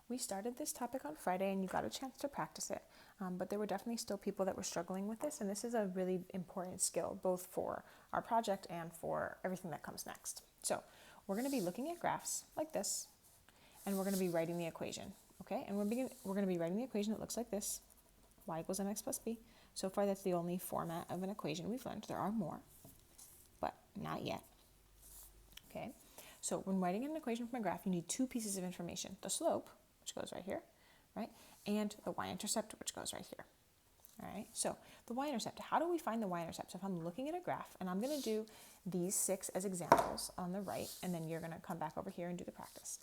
We started this topic on Friday and you got a chance to practice it, but there were definitely still people that were struggling with this, and this is a really important skill both for our project and for everything that comes next. So we're going to be looking at graphs like this, and we're going to be writing the equation, okay? And we're going to be writing the equation that looks like this, y equals mx plus b. So far that's the only format of an equation we've learned. There are more, but not yet, okay? So when writing an equation from a graph, you need two pieces of information: the slope, which goes right here, right? And the y-intercept, which goes right here. All right, so the y-intercept, how do we find the y-intercept? So if I'm looking at a graph, and I'm gonna do these 6 as examples on the right, and then you're gonna come back over here and do the practice.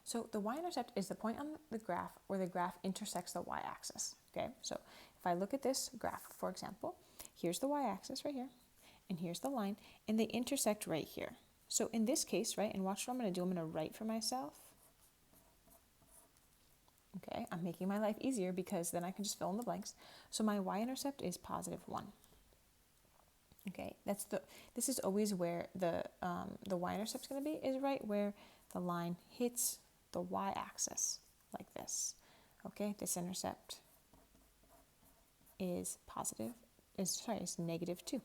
So the y-intercept is the point on the graph where the graph intersects the y-axis, okay? So if I look at this graph, for example, here's the y-axis right here, and here's the line, and they intersect right here. So in this case, right, and watch what I'm gonna do, I'm gonna write for myself. Okay, I'm making my life easier because then I can just fill in the blanks. So my y-intercept is +1. Okay, this is always where the y-intercept is going to be, is right where the line hits the y-axis, like this. Okay, this intercept is -2.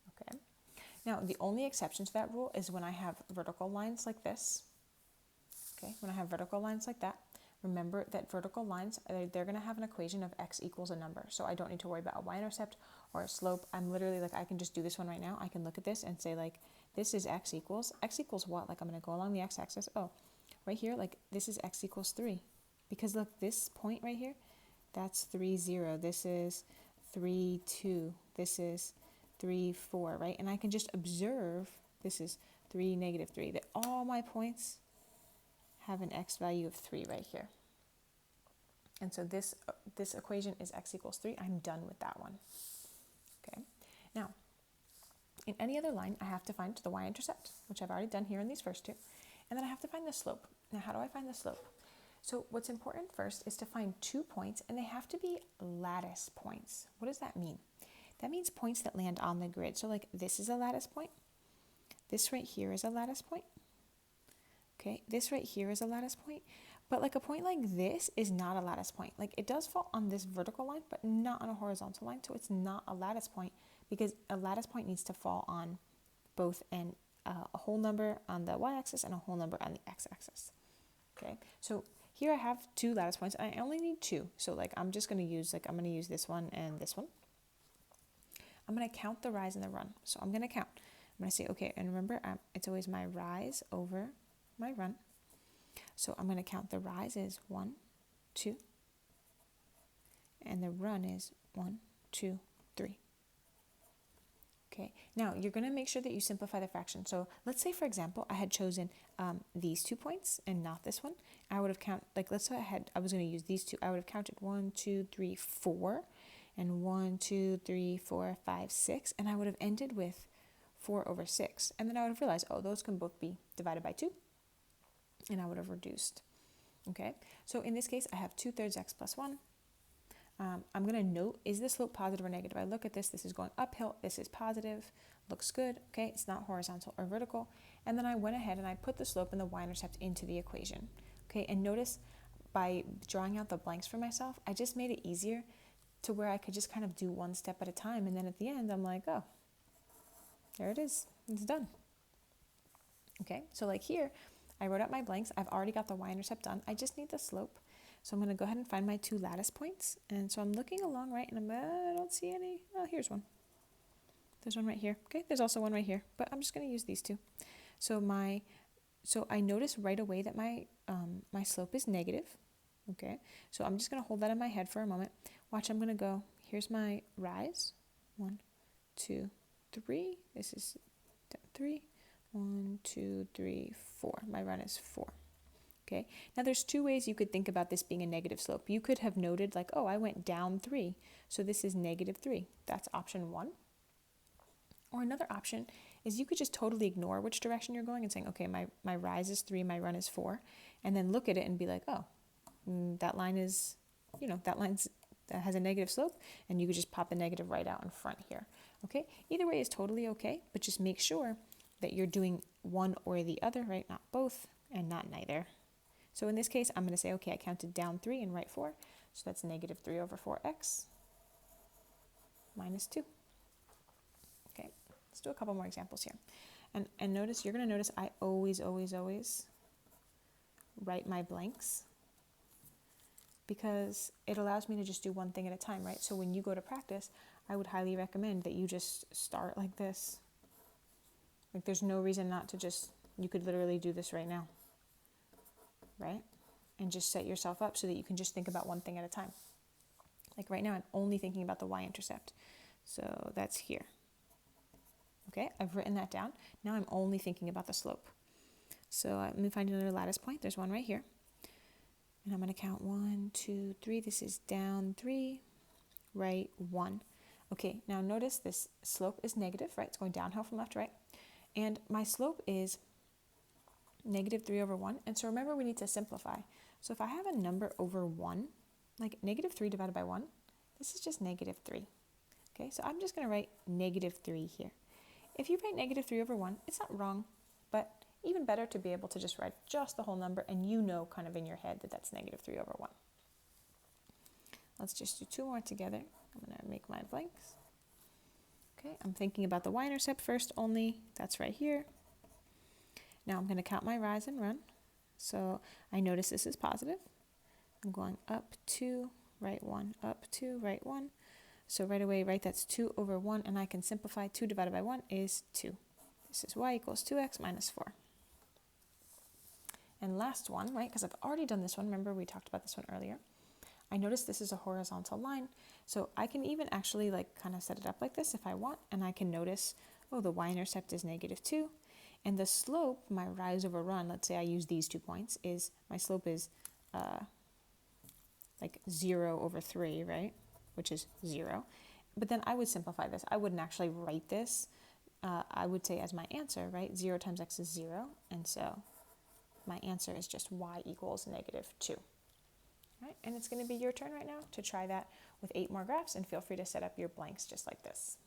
Okay, now the only exception to that rule is when I have vertical lines like this. Okay, when I have vertical lines like that, remember that vertical lines, they're going to have an equation of x equals a number. So I don't need to worry about a y-intercept or a slope. I'm literally like, I can just do this one right now. I can look at this and say like, this is x equals what? Like I'm going to go along the x-axis. Oh, right here, like this is x equals 3. Because look, this point right here, that's 3, 0. This is 3, 2. This is 3, 4, right? And I can just observe, this is 3, -3, that all my points have an x value of 3 right here. And so this equation is x equals 3. I'm done with that one. Okay. Now, in any other line, I have to find the y-intercept, which I've already done here in these first two. And then I have to find the slope. Now, how do I find the slope? So what's important first is to find 2 points, and they have to be lattice points. What does that mean? That means points that land on the grid. So like this is a lattice point. This right here is a lattice point. Okay, this right here is a lattice point, but like a point like this is not a lattice point. Like it does fall on this vertical line, but not on a horizontal line, so it's not a lattice point because a lattice point needs to fall on both a whole number on the y-axis and a whole number on the x-axis. Okay, so here I have 2 lattice points, and I only need 2. So like I'm just going to use, I'm going to use this one and this one. I'm going to count the rise and the run. So I'm going to count. I'm going to say, okay, and remember, it's always my rise over my run. So I'm going to count the rise is 1, 2, and the run is 1, 2, 3. Okay, now you're going to make sure that you simplify the fraction. So let's say, for example, I had chosen these 2 points and not this one. I would have counted, like let's say I was going to use these 2. I would have counted 1, 2, 3, 4, and 1, 2, 3, 4, 5, 6, and I would have ended with 4 over 6. And then I would have realized, oh, those can both be divided by 2. And I would have reduced. Okay, so in this case, I have 2/3 x plus 1. I'm going to note, is the slope positive or negative? I look at this is going uphill, this is positive, looks good, okay, it's not horizontal or vertical. And then I went ahead and I put the slope and the y-intercept into the equation. Okay, and notice by drawing out the blanks for myself, I just made it easier to where I could just kind of do one step at a time. And then at the end, I'm like, oh, there it is, it's done. Okay, so like here, I wrote out my blanks. I've already got the y-intercept done. I just need the slope. So I'm going to go ahead and find my 2 lattice points. And so I'm looking along, right, and I don't see any. Oh, here's one. There's one right here. Okay, there's also one right here. But I'm just going to use these 2. So I notice right away that my slope is negative. Okay, so I'm just going to hold that in my head for a moment. Watch, I'm going to go, here's my rise. 1, 2, 3. This is 3. 1, 2, 3, 4. My run is 4. Okay. Now there's 2 ways you could think about this being a negative slope. You could have noted like, oh, I went down 3. So this is -3. That's option 1. Or another option is you could just totally ignore which direction you're going and saying, okay, my rise is 3, my run is 4. And then look at it and be like, oh, that line is, that has a negative slope. And you could just pop the negative right out in front here. Okay. Either way is totally okay. But just make sure that you're doing one or the other, right? Not both and not neither. So in this case, I'm going to say, okay, I counted down 3 and right 4. So that's negative 3 over 4x minus 2. Okay, let's do a couple more examples here. And notice, you're going to notice I always write my blanks because it allows me to just do one thing at a time, right? So when you go to practice, I would highly recommend that you just start like this. Like there's no reason not to just, you could literally do this right now, right? And just set yourself up so that you can just think about one thing at a time. Like right now, I'm only thinking about the y-intercept. So that's here. Okay, I've written that down. Now I'm only thinking about the slope. So let me find another lattice point. There's one right here. And I'm going to count 1, 2, 3. This is down 3, right 1. Okay, now notice this slope is negative, right? It's going downhill from left to right. And my slope is negative 3 over 1. And so remember, we need to simplify. So if I have a number over 1, like negative 3 divided by 1, this is just negative 3. Okay, so I'm just going to write negative 3 here. If you write negative 3 over 1, it's not wrong, but even better to be able to just write just the whole number and you know kind of in your head that that's negative 3 over 1. Let's just do 2 more together. I'm going to make my blanks. Okay, I'm thinking about the y-intercept first only. That's right here. Now I'm going to count my rise and run. So I notice this is positive. I'm going up 2, right 1, up 2, right 1. So right away, right, that's 2 over 1, and I can simplify 2 divided by 1 is 2. This is y equals 2x minus 4. And last one, right, because I've already done this one. Remember, we talked about this one earlier. I notice this is a horizontal line, so I can even actually like kind of set it up like this if I want, and I can notice, oh, the y-intercept is negative 2, and the slope, my rise over run, let's say I use these 2 points, is my slope is like 0 over 3, right, which is 0. But then I would simplify this. I wouldn't actually write this. I would say as my answer, right, 0 times x is 0, and so my answer is just y equals negative 2. Right? And it's going to be your turn right now to try that with 8 more graphs, and feel free to set up your blanks just like this.